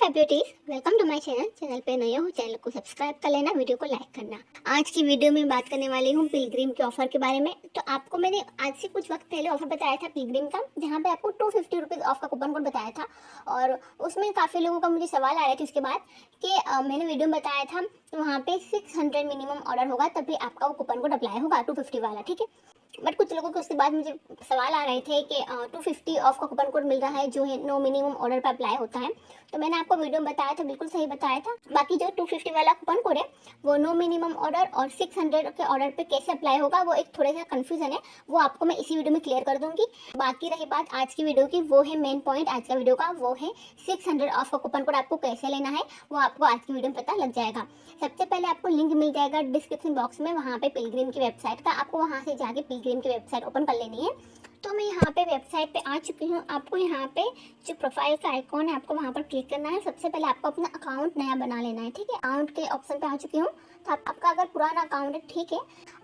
Hi beauties, welcome to my channel पे नए हो चैनल को सब्सक्राइब कर लेना, वीडियो को लाइक करना। आज की वीडियो में बात करने वाली हूँ पिलग्रिम के ऑफर के बारे में। तो आपको मैंने आज से कुछ वक्त पहले ऑफर बताया था पिलग्रिम का, जहाँ पे आपको 250 रुपीज़ ऑफ का कूपन कोड बताया था। और उसमें काफ़ी लोगों का मुझे सवाल आ रहे थे उसके बाद कि मैंने वीडियो में बताया था तो वहाँ पे 600 मिनिमम ऑर्डर होगा तभी आपका वो कूपन कोड अप्लाई होगा 250 वाला, ठीक है। बट कुछ लोगों के उसके बाद मुझे सवाल आ रहे थे कि 250 ऑफ का कूपन कोड मिल रहा है जो है नो मिनिमम ऑर्डर पर अप्लाई होता है। तो मैंने आपको वीडियो में बताया था, बिल्कुल सही बताया था। बाकी जो 250 वाला कूपन कोड है वो नो मिनिमम ऑर्डर और 600 के ऑर्डर पे कैसे अप्लाई होगा वो एक थोड़ा सा कन्फ्यूजन है, वो आपको मैं इसी वीडियो में क्लियर कर दूंगी। बाकी रही बात आज की वीडियो की, वो है मेन पॉइंट आज का वीडियो का, वो है 600 ऑफ का कूपन कोड आपको कैसे लेना है वो आपको आज की वीडियो में पता लग जाएगा। सबसे पहले आपको लिंक मिल जाएगा डिस्क्रिप्शन बॉक्स में, वहाँ पे पिलग्रिम की वेबसाइट का। आपको वहाँ से जाके पिलग्रिम की वेबसाइट ओपन कर लेनी है। तो मैं यहाँ पे वेबसाइट पे आ चुकी हूँ। आपको यहाँ पे जो प्रोफाइल का आइकॉन है आपको वहाँ पर क्लिक करना है। सबसे पहले आपको अपना अकाउंट नया बना लेना है, ठीक है। अकाउंट के ऑप्शन पे आ चुकी हूँ। तो आपका अगर पुराना अकाउंट है, ठीक है,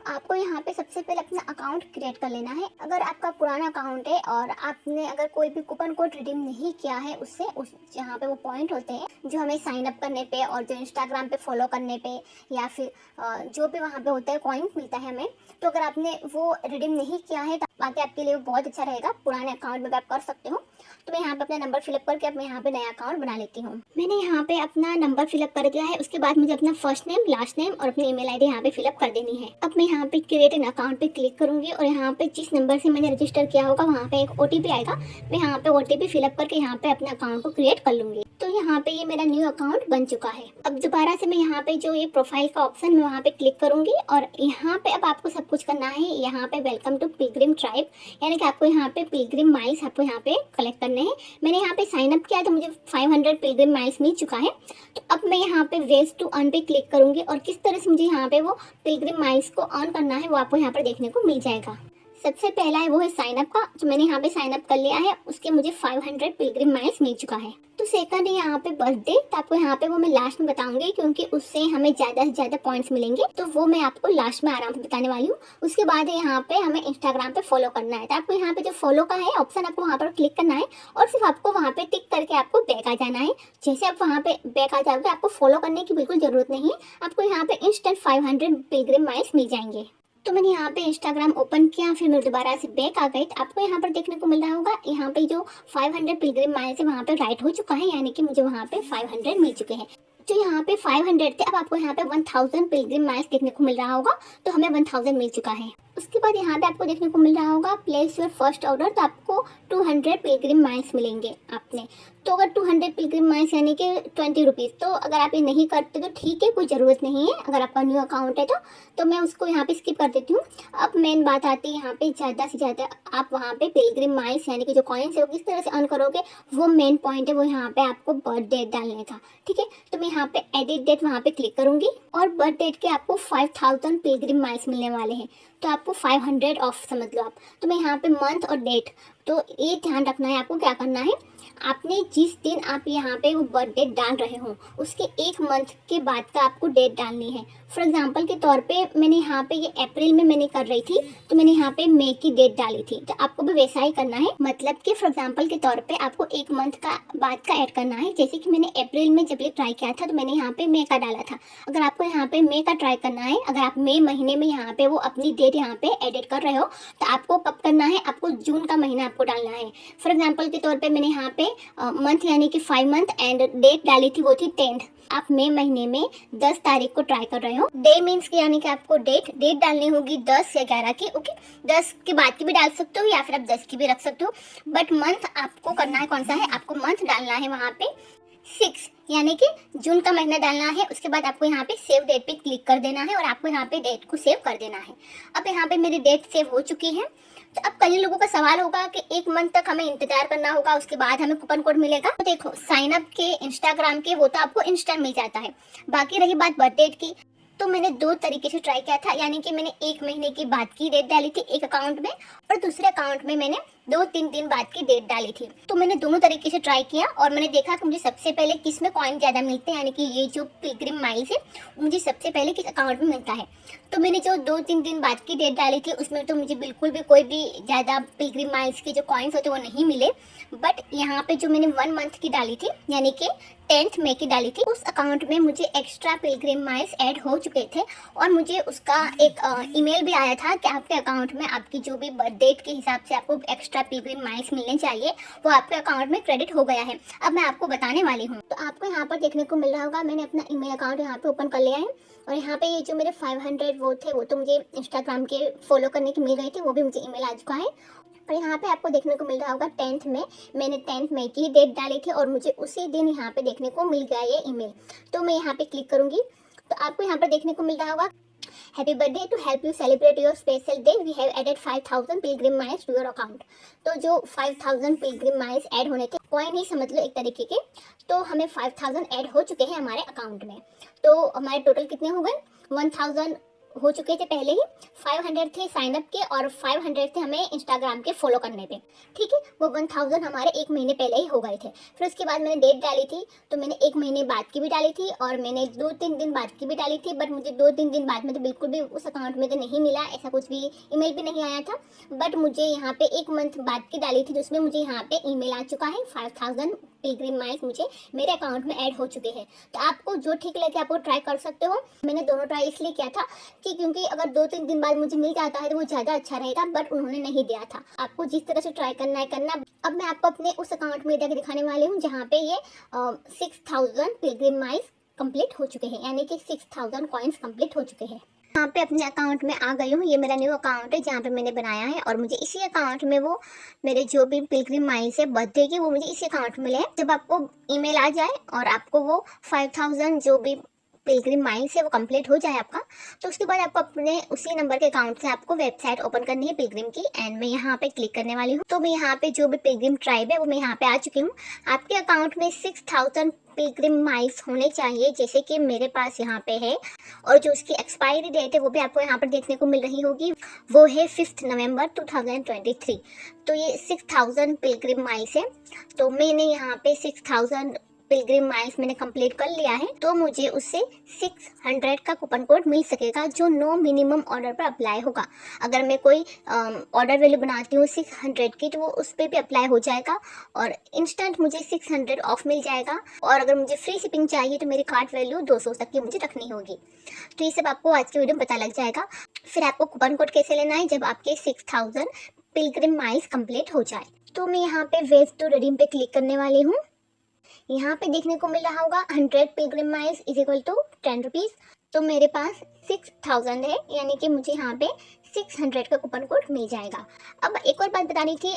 आपको यहाँ पे सबसे पहले अपना अकाउंट क्रिएट कर लेना है। अगर आपका पुराना अकाउंट है और आपने अगर कोई भी कूपन कोड रिडीम नहीं किया है उससे, उस जहाँ पे वो पॉइंट होते हैं जो हमें साइन अप करने पे और जो इंस्टाग्राम पे फॉलो करने पे या फिर जो भी वहाँ पे होता है कॉइन मिलता है हमें, तो अगर आपने वो रिडीम नहीं किया है तो बाकी आपके लिए बहुत अच्छा रहेगा। पुराने अकाउंट में आप कर सकते हो। तो मैं यहाँ पे अपना नंबर फिलअप करके अब मैं यहाँ पे नया अकाउंट बना लेती हूँ। मैंने यहाँ पे अपना नंबर फिलअप कर दिया है। उसके बाद मुझे अपना फर्स्ट नेम, लास्ट नेम और अपनी ईमेल आईडी यहाँ पे फिलअप कर देनी है। अब मैं यहाँ पे क्रिएट एन अकाउंट पे क्लिक करूंगी और यहाँ पे जिस नंबर से मैंने रजिस्टर किया होगा वहाँ पे एक OTP आएगा। मैं यहाँ पे OTP फिलअप करके यहाँ पे अपने अकाउंट को क्रिएट कर लूंगी। तो यहाँ पे ये मेरा न्यू अकाउंट बन चुका है। अब दोबारा से मैं यहाँ पे जो ये प्रोफाइल का ऑप्शन मैं वहाँ पे क्लिक करूंगी और यहाँ पे अब आपको सब कुछ करना है। यहाँ पे वेलकम टू पिलग्रिम ट्राइब, यानी कि आपको यहाँ पे पिलग्रिम माइल्स आपको यहाँ पे कलेक्ट करने हैं। मैंने यहाँ पे साइन अप किया तो मुझे 500 पिलग्रिम माइल्स मिल चुका है। तो अब मैं यहाँ पे वेज टू अर्न पे क्लिक करूंगी और किस तरह से मुझे यहाँ पे वो पिलग्रिम माइल्स को अर्न करना है वो आपको यहाँ पर देखने को मिल जाएगा। सबसे पहला है वो है साइन अप का, तो मैंने यहाँ पे साइन अप कर लिया है। उसके मुझे 500 पिलग्रिम माइल्स मिल चुका है। तो सेकंड है यहाँ पे बर्थडे, तो आपको यहाँ पे वो मैं लास्ट में बताऊंगी क्योंकि उससे हमें ज़्यादा से ज़्यादा पॉइंट्स मिलेंगे, तो वो मैं आपको लास्ट में आराम से बताने वाली हूँ। उसके बाद है यहाँ पे हमें इंस्टाग्राम पे फॉलो करना है। तो आपको यहाँ पे जो फॉलो का है ऑप्शन आपको वहाँ पर क्लिक करना है और सिर्फ आपको वहाँ पे टिक करके आपको बैक आ जाना है। जैसे आप वहाँ पे बैक आ जाओगे आपको फॉलो करने की बिल्कुल जरूरत नहीं है। आपको यहाँ पे इंस्टेंट 500 पिलग्रिम माइल्स मिल जाएंगे। तो मैंने यहाँ पे इंस्टाग्राम ओपन किया, फिर मैं दोबारा से बैक आ गई। तो आपको यहाँ पर देखने को मिल रहा होगा यहाँ पे जो 500 पिलग्रिम माइल्स है वहाँ पे राइट हो चुका है, यानी कि मुझे वहाँ पे 500 मिल चुके हैं। जो यहाँ पे 500 थे अब आपको यहाँ पे 1000 पिलग्रिम माइल्स देखने को मिल रहा होगा, तो हमें 1000 मिल चुका है। उसके बाद यहाँ पे आपको देखने को मिल रहा होगा प्लेस योर फर्स्ट ऑर्डर, तो आपको 200 पिलग्रिम माइल्स मिलेंगे आपने। तो अगर 200 पिलग्रिम माइल्स यानी कि 20 रुपीज़, तो अगर आप ये नहीं करते तो ठीक है, कोई ज़रूरत नहीं है। अगर आपका न्यू अकाउंट है तो मैं उसको यहाँ पे स्किप कर देती हूँ। अब मेन बात आती है यहाँ पे ज़्यादा से ज़्यादा आप वहाँ पे पिलग्रिम माइल्स यानी कि जो कॉइन्स है वो किस तरह से अर्न करोगे, वो मेन पॉइंट है। वो यहाँ पे आपको बर्थ डेट डालने का, ठीक है। तो मैं यहाँ पे एडिट डेट वहाँ पे क्लिक करूँगी और बर्थ डेट के आपको 5000 पिलग्रिम माइल्स मिलने वाले हैं, तो आपको 500 ऑफ समझ लो आप। तो मैं यहाँ पे मंथ और डेट, तो ये ध्यान रखना है आपको क्या करना है। आपने जिस दिन आप यहाँ पे वो बर्थ डेट डाल रहे हो उसके एक मंथ के बाद का आपको डेट डालनी है। फॉर एग्जांपल के तौर पे मैंने यहाँ पे ये अप्रैल में मैंने कर रही थी तो मैंने यहाँ पे मई की डेट डाली थी, तो आपको भी वैसा ही करना है। मतलब कि फॉर एग्जांपल के तौर पे आपको एक मंथ का बाद का ऐड करना है। जैसे कि मैंने अप्रैल में जब ये ट्राई किया था तो मैंने यहाँ पे मई का डाला था। अगर आपको यहाँ पे मई का ट्राई करना है, अगर आप मई महीने में यहाँ पे वो अपनी डेट यहाँ पे एडिट कर रहे हो तो आपको कब करना है, आपको जून का महीना आपको डालना है। फॉर एग्जाम्पल के तौर पर मैंने यहाँ पे मंथ यानी कि 5 मंथ एंड डेट डाली थी वो थी 10th। आप मई महीने में 10 तारीख को ट्राई कर रहे हो। डे मीन्स कि यानी कि आपको डेट डालनी होगी 10 या 11 की, ओके। 10 के बाद की भी डाल सकते हो या फिर आप 10 की भी रख सकते हो, बट मंथ आपको करना है कौन सा है, आपको मंथ डालना है वहाँ पे 6 यानी कि जून का महीना डालना है। उसके बाद आपको यहाँ पे सेव डेट पे क्लिक कर देना है और आपको यहाँ पे डेट को सेव कर देना है। अब यहाँ पे मेरी डेट सेव हो चुकी है। तो अब कई लोगों का सवाल होगा कि एक मंथ तक हमें इंतजार करना होगा, उसके बाद हमें कूपन कोड मिलेगा। तो देखो साइन अप के इंस्टाग्राम के वो तो आपको इंस्टेंट मिल जाता है। बाकी रही बात बर्थ डेट की, तो मैंने 2 तरीके से ट्राई किया था, यानी कि मैंने एक महीने की बाद की डेट डाली थी एक अकाउंट में और दूसरे अकाउंट में मैंने 2-3 दिन बाद की डेट डाली थी। तो मैंने दोनों तरीके से ट्राई किया और मैंने देखा कि मुझे सबसे पहले किस में कॉइन ज़्यादा मिलते हैं, यानी कि ये जो पिलग्रिम माइल्स है मुझे सबसे पहले किस अकाउंट में मिलता है। तो मैंने जो 2-3 दिन बाद की डेट डाली थी उसमें तो मुझे बिल्कुल भी कोई भी ज़्यादा पिलग्रिम माइल्स के जो कॉइन्स होते वो नहीं मिले। बट यहाँ पे जो मैंने 1 मंथ की डाली थी, यानी कि 10th मई की डाली थी, उस अकाउंट में मुझे एक्स्ट्रा पिलग्रिम माइल्स ऐड हो चुके थे और मुझे उसका एक ईमेल भी आया था कि आपके अकाउंट में आपकी जो भी बर्थ डेट के हिसाब से आपको एक्स्ट्रा पिलग्रिम माइल्स मिलने चाहिए वो आपके अकाउंट में क्रेडिट हो गया है। अब मैं आपको बताने वाली हूँ। तो आपको यहाँ पर देखने को मिल रहा होगा, मैंने अपना ईमेल अकाउंट यहाँ पे ओपन कर लिया है और यहाँ पे ये जो मेरे 500 वो थे वो तो मुझे इंस्टाग्राम के फॉलो करने की मिल गई थी, वो भी मुझे ईमेल आ चुका है। और यहाँ पे आपको देखने को मिल रहा होगा 10th में मैंने 10th मई की डेट डाली थी और मुझे उसी दिन यहाँ पे देखने को मिल गया ये ईमेल। तो मैं यहाँ पे क्लिक करूंगी तो आपको यहाँ पर देखने को मिल रहा होगा, happy birthday, to help you celebrate your special day we have added 5000 pilgrim miles to your account. तो जो 5000 पिलग्रिम माइल्स ऐड होने थे, कॉइन ही समझ लो एक तरीके के, तो हमें 5000 ऐड हो चुके हैं हमारे अकाउंट में। तो हमारे टोटल कितने हो गए, 1000 हो चुके थे पहले ही, 500 थे साइन अप के और 500 थे हमें इंस्टाग्राम के फॉलो करने पे। ठीक है, वो 1000 हमारे 1 महीने पहले ही हो गए थे। फिर उसके बाद मैंने डेट डाली थी तो मैंने 1 महीने बाद की भी डाली थी और मैंने 2-3 दिन बाद की भी डाली थी। बट मुझे 2-3 दिन बाद में तो बिल्कुल भी उस अकाउंट में तो नहीं मिला, ऐसा कुछ भी ईमेल भी नहीं आया था। बट मुझे यहाँ पे 1 मंथ बाद की डाली थी जिसमें मुझे यहाँ पे ईमेल आ चुका है, 5000 पिलग्रिम माइल्स मुझे मेरे अकाउंट में ऐड हो चुके हैं। तो आपको जो ठीक लगे आपको ट्राई कर सकते हो। मैंने दोनों ट्राई इसलिए किया था कि क्योंकि अगर 2-3 दिन बाद मुझे मिल जाता है तो वो ज़्यादा अच्छा रहेगा, बट उन्होंने नहीं दिया था। आपको जिस तरह से ट्राई करना है करना। अब मैं आपको अपने उस अकाउंट में जाकर दिखाने वाली हूँ जहाँ पे ये 6000 पिलग्रिम माइल्स कंप्लीट हो चुके हैं, यानी कि 6000 कॉइन्स कंप्लीट हो चुके हैं। यहाँ पे अपने अकाउंट में आ गई हूँ, ये मेरा न्यू अकाउंट है जहाँ पे मैंने बनाया है और मुझे इसी अकाउंट में वो मेरे जो भी पिलग्रिम माइल्स है बर्थडे के वो मुझे इसी अकाउंट में मिले हैं। जब आपको ईमेल आ जाए और आपको वो 5000 जो भी पिलग्रिम माइल्स है वो कंप्लीट हो जाए आपका, तो उसके बाद आपको अपने उसी नंबर के अकाउंट से आपको वेबसाइट ओपन करनी है पिलग्रिम की। एंड मैं यहाँ पे क्लिक करने वाली हूँ। तो मैं यहाँ पे जो भी पिलग्रिम ट्राइब है वो मैं यहाँ पे आ चुकी हूँ। आपके अकाउंट में 6000 पिलग्रिम माइल्स होने चाहिए जैसे कि मेरे पास यहाँ पे है, और जो उसकी एक्सपायरी डेट है वो भी आपको यहाँ पर देखने को मिल रही होगी, वो है 5 नवंबर 2023। तो ये 6000 पिलग्रिम माइल्स है। तो मैंने यहाँ पे 6000 पिलग्रिम माइल्स मैंने कंप्लीट कर लिया है, तो मुझे उससे 600 का कूपन कोड मिल सकेगा जो नो मिनिमम ऑर्डर पर अप्लाई होगा। अगर मैं कोई ऑर्डर वैल्यू बनाती हूँ 600 की तो वो उस पर भी अप्लाई हो जाएगा और इंस्टेंट मुझे 600 ऑफ मिल जाएगा। और अगर मुझे फ्री शिपिंग चाहिए तो मेरी कार्ट वैल्यू 200 तक की मुझे रखनी होगी। तो ये सब आपको आज के वीडियो में पता लग जाएगा। फिर आपको कूपन कोड कैसे लेना है जब आपके 6000 पिलग्रिम माइल्स कंप्लीट हो जाए। तो मैं यहाँ पे वेव टू रिडीम पे क्लिक करने वाली हूँ। यहाँ पे देखने को मिल रहा होगा 100 pilgrim miles is equal to 10 rupees. तो मेरे पास 6000 है, यानी कि मुझे यहाँ पे 600 का कूपन कोड मिल जाएगा। अब एक और बात बतानी थी,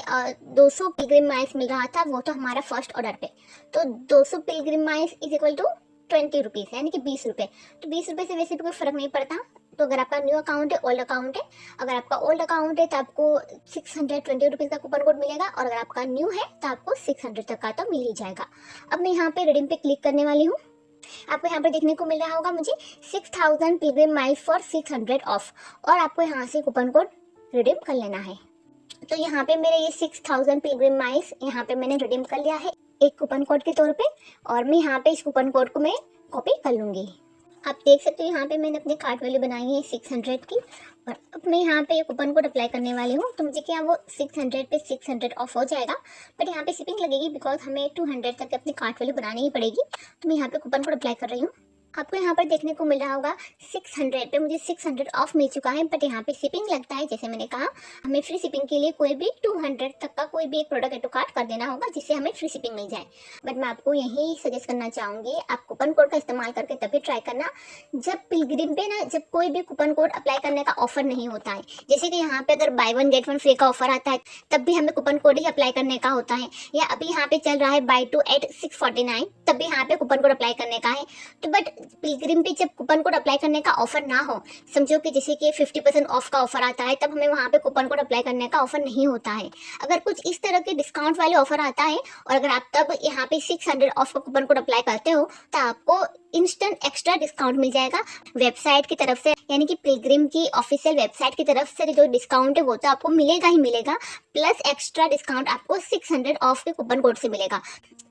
200 पिलग्रिम माइल्स मिल रहा था वो तो हमारा फर्स्ट ऑर्डर पे। तो 200 pilgrim miles is equal to 20 rupees, यानी कि 20 रुपये। तो 20 रुपये से वैसे भी कोई फ़र्क नहीं पड़ता। तो अगर आपका न्यू अकाउंट है, ओल्ड अकाउंट है, अगर आपका ओल्ड अकाउंट है तो आपको 620 रुपीज़ का कूपन कोड मिलेगा और अगर आपका न्यू है तो आपको 600 तक का तो मिल ही जाएगा। अब मैं यहाँ पे रिडीम पे क्लिक करने वाली हूँ। आपको यहाँ पर देखने को मिल रहा होगा मुझे 6000 पिलग्रिम माइल्स फॉर 600 ऑफ, और आपको यहाँ से कूपन कोड रिडीम कर लेना है। तो यहाँ पे मेरे ये 6000 पिलग्रिम माइल्स यहाँ पे मैंने रिडीम कर लिया है एक कूपन कोड के तौर पे, और मैं यहाँ पे इस कूपन कोड को मैं कॉपी कर लूँगी। आप देख सकते हो यहाँ पे मैंने अपनी कार्ट वैल्यू बनाई है 600 की, और अब मैं यहाँ पे ये कूपन कोड अप्लाई करने वाली हूँ। तो मुझे क्या वो 600 पे 600 ऑफ हो जाएगा, बट यहाँ पे शिपिंग लगेगी बिकॉज हमें 200 तक अपनी कार्ट वैल्यू बनानी ही पड़ेगी। तो मैं यहाँ पे कूपन कोड अप्लाई कर रही हूँ। आपको यहाँ पर देखने को मिल रहा होगा 600 पे मुझे 600 ऑफ मिल चुका है, बट यहाँ पे शिपिंग लगता है। जैसे मैंने कहा हमें फ्री शिपिंग के लिए कोई भी 200 तक का कोई भी एक प्रोडक्ट टू कार्ट कर देना होगा जिससे हमें फ्री शिपिंग मिल जाए। बट मैं आपको यही सजेस्ट करना चाहूँगी, आप कूपन कोड का इस्तेमाल करके तभी ट्राई करना जब पिलग्रिम पे ना जब कोई भी कूपन कोड अप्लाई करने का ऑफर नहीं होता है। जैसे कि यहाँ पे अगर बाय 1 गेट 1 फ्री का ऑफर आता है तब भी हमें कूपन कोड ही अप्लाई करने का होता है, या अभी यहाँ पे चल रहा है बाय 2 एट 649 तब भी यहाँ पे कूपन कोड अप्लाई करने का है। तो बट पिलग्रिम पे जब कूपन कोड अप्लाई करने का ऑफर ना हो, समझो कि जैसे कि 50% ऑफ का ऑफर आता है, तब हमें वहाँ पे कूपन कोड अप्लाई करने का ऑफर नहीं होता है। अगर कुछ इस तरह के डिस्काउंट वाले ऑफर आता है और अगर आप तब यहाँ पे 600 ऑफ का कूपन कोड अप्लाई करते हो, तो आपको इंस्टेंट एक्स्ट्रा डिस्काउंट मिल जाएगा वेबसाइट की तरफ से, यानी कि पिलग्रिम की ऑफिशियल वेबसाइट की तरफ से जो डिस्काउंट है वो तो आपको मिलेगा ही मिलेगा, प्लस एक्स्ट्रा डिस्काउंट आपको 600 ऑफ के कूपन कोड से मिलेगा,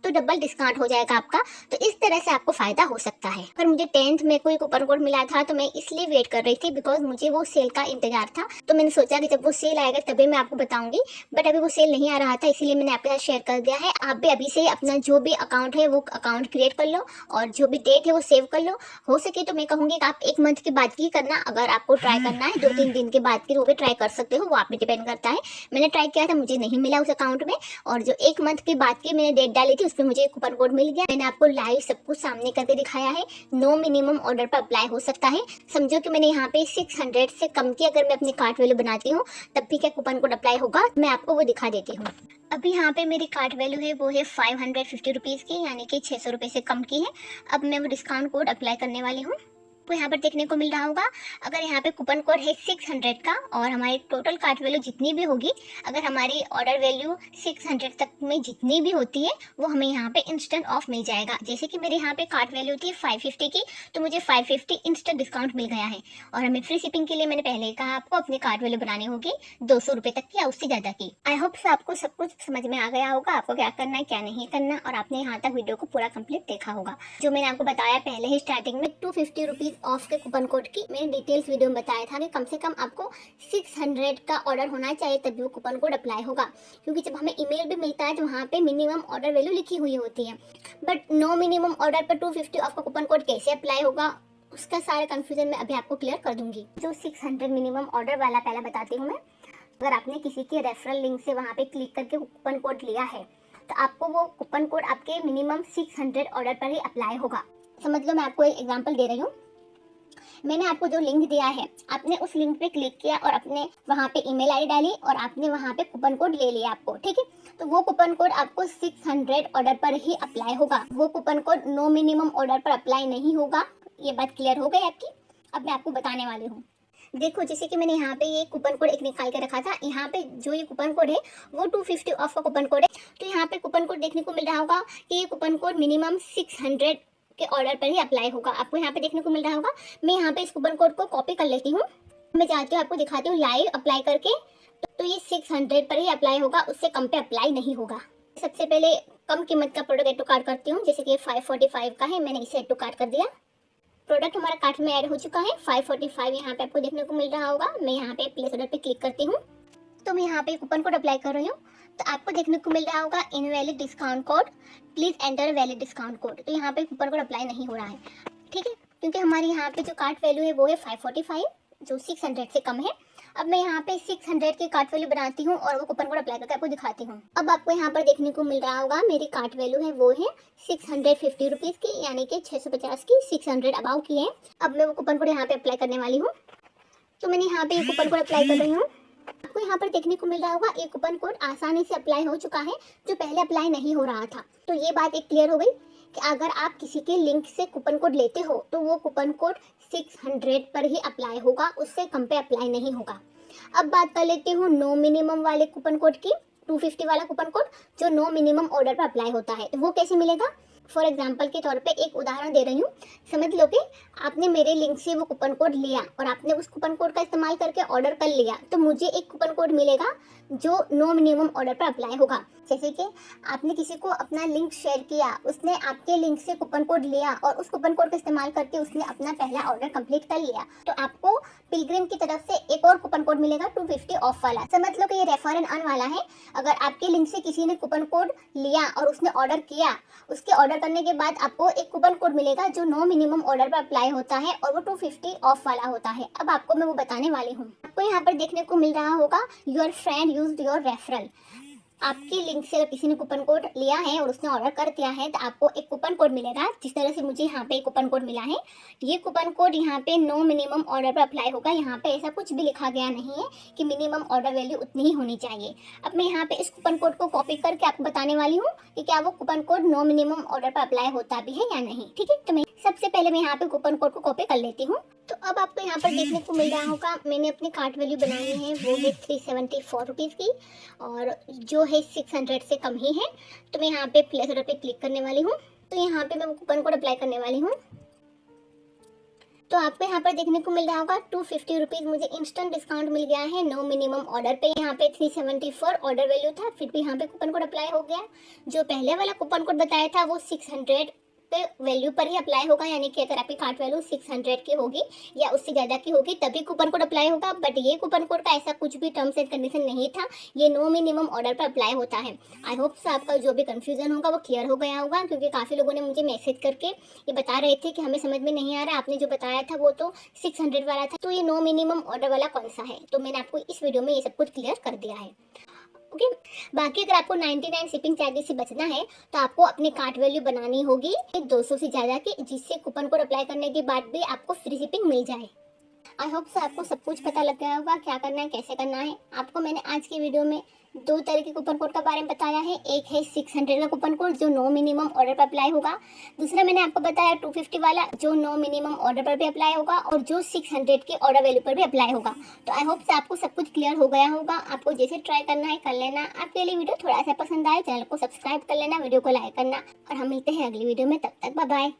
तो डबल डिस्काउंट हो जाएगा आपका। तो इस तरह से आपको फायदा हो सकता है। पर मुझे 10th में कोई कूपन कोड मिला था, तो मैं इसलिए वेट कर रही थी बिकॉज मुझे वो सेल का इंतजार था। तो मैंने सोचा कि जब वो सेल आएगा तभी मैं आपको बताऊंगी, बट अभी वो सेल नहीं आ रहा था, इसीलिए मैंने आपके साथ शेयर कर दिया है। आप भी अभी से अपना जो भी अकाउंट है वो अकाउंट क्रिएट कर लो और जो भी डेट है वो सेव कर लो। हो सके तो मैं कहूँगी कि आप 1 मंथ के बाद की करना, अगर आपको ट्राई करना है 2-3 दिन के बाद की वो भी ट्राई कर सकते हो, वो आप पे डिपेंड करता है। मैंने ट्राई किया था, मुझे नहीं मिला उस अकाउंट में, और जो 1 मंथ के बाद की मैंने डेट डाली थी उस पर मुझे कूपन कोड मिल गया। मैंने आपको लाइव सब कुछ सामने करके दिखाया है। नो मिनिमम ऑर्डर पर अप्लाई हो सकता है। समझो कि मैंने यहाँ पे 600 से कम की अगर मैं अपनी कार्ट वैल्यू बनाती हूँ तब भी क्या कूपन कोड अप्लाई होगा, मैं आपको वो दिखा देती हूँ। अभी यहाँ पे मेरी कार्ट वैल्यू है वो है 550 रुपीज़ की, यानी कि 600 रुपये से कम की है। अब मैं वो डिस्काउंट कोड अप्लाई करने वाली हूँ। आपको यहाँ पर देखने को मिल रहा होगा, अगर यहाँ पे कूपन कोड है 600 का और हमारी टोटल कार्ट वैल्यू जितनी भी होगी, अगर हमारी ऑर्डर वैल्यू 600 तक में जितनी भी होती है वो हमें यहाँ पे इंस्टेंट ऑफ मिल जाएगा। जैसे कि मेरे यहाँ पे कार्ट वैल्यू थी 550 की, तो मुझे 550 इंस्टेंट डिस्काउंट मिल गया है। और हमें फ्री शिपिंग के लिए मैंने पहले ही कहा आपको अपनी कार्ट वैल्यू बनानी होगी 200 रुपये तक की या उससे ज़्यादा की। आई होप से आपको सब कुछ समझ में आ गया होगा, आपको क्या करना है क्या नहीं करना, और आपने यहाँ तक वीडियो को पूरा कंप्लीट देखा होगा। जो मैंने आपको बताया पहले ही स्टार्टिंग में 250 रुपीज़ ऑफ के कूपन कोड की मैंने डिटेल्स वीडियो में बताया था कि कम से कम आपको 600 का ऑर्डर होना चाहिए तभी वो कूपन कोड अप्लाई होगा, क्योंकि जब हमें ईमेल भी मिलता है तो वहाँ पे मिनिमम ऑर्डर वैल्यू लिखी हुई होती है। बट नो मिनिमम ऑर्डर पर 250 ऑफ का कूपन कोड कैसे अप्लाई होगा उसका सारा कंफ्यूजन मैं अभी आपको क्लियर कर दूंगी। जो 600 मिनिमम ऑर्डर वाला पहला बताती हूँ मैं। अगर आपने किसी के रेफरल लिंक से वहाँ पे क्लिक करके कूपन कोड लिया है तो आपको वो कूपन कोड आपके मिनिमम 600 ऑर्डर पर ही अप्लाई होगा। समझ लो, मैं आपको एक एग्जांपल दे रही हूँ। मैंने आपको जो लिंक दिया है, आपने उस लिंक पे क्लिक किया और अपने वहाँ पे ईमेल आईडी डाली और आपने वहाँ पे कूपन कोड ले लिया आपको, ठीक है। तो वो कूपन कोड आपको 600 ऑर्डर पर ही अप्लाई होगा। वो coupon code no minimum order पर अप्लाई नहीं होगा। ये बात क्लियर हो गई आपकी? अब मैं आपको बताने वाली हूँ। देखो, जैसे कि मैंने यहाँ पे ये कूपन कोड एक निकाल के रखा था। यहाँ पे जो ये कूपन कोड है वो 250 ऑफ का कूपन कोड है। तो यहाँ पे कूपन कोड देखने को मिल रहा होगा कि ये कूपन कोड मिनिमम 600 के ऑर्डर पर ही अप्लाई होगा। आपको यहाँ पे देखने को मिल रहा होगा। मैं यहाँ पे इस कूपन कोड को कॉपी कर लेती हूँ। मैं चाहती हूँ आपको दिखाती हूँ लाइव अप्लाई करके। तो ये 600 पर ही अप्लाई होगा, उससे कम पे अप्लाई नहीं होगा। सबसे पहले कम कीमत का प्रोडक्ट एड टू कार्ट करती हूँ, जैसे कि 545 का है, मैंने इसे एड टू कार्ट कर दिया। प्रोडक्ट हमारा कार्ट में ऐड हो चुका है 545, यहाँ पे आपको देखने को मिल रहा होगा। मैं यहाँ पे प्लेस ऑर्डर पे क्लिक करती हूँ, तो मैं यहाँ पे कूपन कोड अप्लाई कर रही हूँ। तो आपको देखने को मिल रहा होगा invalid discount code, please enter valid discount code. तो यहाँ पे कूपन कोड अप्लाई नहीं हो रहा है, ठीक है, क्योंकि हमारी यहाँ पे जो कार्ट वैल्यू है वो है 545, जो 600 से कम है। अब मैं यहाँ पे 600 की कार्ट वैल्यू बनाती हूँ और वो कूपन कोड अप्लाई करके आपको दिखाती हूँ। अब आपको यहाँ पर देखने को मिल रहा होगा मेरी कार्ट वैल्यू है वो है 650 रुपीज़ की, यानी कि 650 की, 600 अबाउ की है। अब मैं वो कूपन कोड यहाँ पे अप्लाई करने वाली हूँ। तो मैंने यहाँ पे ये कूपन कोड अप्लाई कर रही हूँ। आपको यहाँ पर देखने को मिल रहा होगा एक कूपन कोड आसानी से अप्लाई हो चुका है, जो पहले अप्लाई नहीं हो रहा था। तो ये बात एक क्लियर हो गई कि अगर आप किसी के लिंक से कूपन कोड लेते हो तो वो कूपन कोड 600 पर ही अप्लाई होगा, उससे कम पे अप्लाई नहीं होगा। अब बात कर लेती हूँ नो मिनिमम वाले कूपन कोड की। 250 वाला कूपन कोड जो नो मिनिमम ऑर्डर पर अप्लाई होता है, वो कैसे मिलेगा? फॉर एग्जाम्पल के तौर पे एक उदाहरण दे रही हूँ। समझ लो कि आपने मेरे लिंक से वो कूपन कोड लिया और आपने उस कूपन कोड का इस्तेमाल करके ऑर्डर कर लिया, तो मुझे एक कूपन कोड मिलेगा जो नो मिनिमम ऑर्डर पर अप्लाई होगा। जैसे कि आपने किसी को अपना लिंक शेयर किया, उसने आपके लिंक से कूपन कोड लिया और उस कूपन कोड का इस्तेमाल करके उसने अपना पहला ऑर्डर कंप्लीट कर लिया, तो आपको पिलग्रिम की तरफ से एक और कूपन कोड मिलेगा 250 ऑफ वाला। समझ लो कि ये रेफर एंड अर्न वाला है। अगर आपके लिंक से किसी ने कूपन कोड लिया और उसने ऑर्डर किया, उसके ऑर्डर करने के बाद आपको एक कूपन कोड मिलेगा जो नो मिनिमम ऑर्डर पर अप्लाई होता है और वो 250 ऑफ वाला होता है। अब आपको मैं वो बताने वाली हूँ। आपको यहाँ पर देखने को मिल रहा होगा your friend used your referral. आपके लिंक से अगर किसी ने कूपन कोड लिया है और उसने ऑर्डर कर दिया है तो आपको एक कूपन कोड मिलेगा। जिस तरह से मुझे यहाँ पे एक कूपन कोड मिला है, ये कूपन कोड यहाँ पे नो मिनिमम ऑर्डर पर अप्लाई होगा। यहाँ पे ऐसा कुछ भी लिखा गया नहीं है कि मिनिमम ऑर्डर वैल्यू उतनी ही होनी चाहिए। अब मैं यहाँ पे इस कूपन कोड को कॉपी करके आपको बताने वाली हूँ कि क्या वो coupon code no minimum order पर अप्लाई होता भी है या नहीं, ठीक है। तो मैं सबसे पहले मैं यहाँ पे कूपन कोड को कॉपी कर लेती हूँ। तो अब आपको यहाँ पर देखने को मिल रहा होगा मैंने अपनी कार्ट वैल्यू बनाई है वो है 374 रुपीज़ की, और जो है 600 से कम ही है। तो मैं यहाँ पे प्लेस ऑर्डर पे क्लिक करने वाली हूँ। तो यहाँ पे मैं कूपन कोड अप्लाई करने वाली हूँ। तो आपको यहाँ पर देखने को मिल रहा होगा 250 रुपीज़ मुझे इंस्टेंट डिस्काउंट मिल गया है नो मिनिमम ऑर्डर पे। यहाँ पे 374 ऑर्डर वैल्यू था, फिर भी यहाँ पे कूपन कोड अप्लाई हो गया। जो पहले वाला कूपन कोड बताया था वो 600 पे वैल्यू पर ही अप्लाई होगा, यानी कि अगर आपकी कार्ट वैल्यू 600 की होगी या उससे ज़्यादा की होगी तभी कूपन कोड अप्लाई होगा। बट ये कूपन कोड का ऐसा कुछ भी टर्म्स एंड कंडीशन नहीं था, ये नो मिनिमम ऑर्डर पर अप्लाई होता है। आई होप सो आपका जो भी कंफ्यूजन होगा वो क्लियर हो गया होगा, क्योंकि काफ़ी लोगों ने मुझे मैसेज करके ये बता रहे थे कि हमें समझ में नहीं आ रहा, आपने जो बताया था वो तो 600 वाला था, तो ये नो मिनिमम ऑर्डर वाला कौन सा है। तो मैंने आपको इस वीडियो में ये सब कुछ क्लियर कर दिया है। ओके, बाकी अगर आपको 99 शिपिंग चार्जेस से बचना है तो आपको अपनी कार्ट वैल्यू बनानी होगी 200 से ज़्यादा की, जिससे कूपन कोड अप्लाई करने के बाद भी आपको फ्री शिपिंग मिल जाए। आई होप सो आपको सब कुछ पता लग गया होगा क्या करना है कैसे करना है। आपको मैंने आज की वीडियो में 2 तरह के कूपन कोड के बारे में बताया है। एक है 600 का कूपन कोड जो नो मिनिमम ऑर्डर पर अप्लाई होगा, दूसरा मैंने आपको बताया 250 वाला जो नो मिनिमम ऑर्डर पर भी अप्लाई होगा और जो 600 के ऑर्डर वैल्यू पर भी अप्लाई होगा। तो आई होप से आपको सब कुछ क्लियर हो गया होगा। आपको जैसे ट्राई करना है कर लेना। आपके लिए वीडियो थोड़ा सा पसंद आए चैनल को सब्सक्राइब कर लेना, वीडियो को लाइक करना, और हम मिलते हैं अगली वीडियो में। तब तक बाय बाय।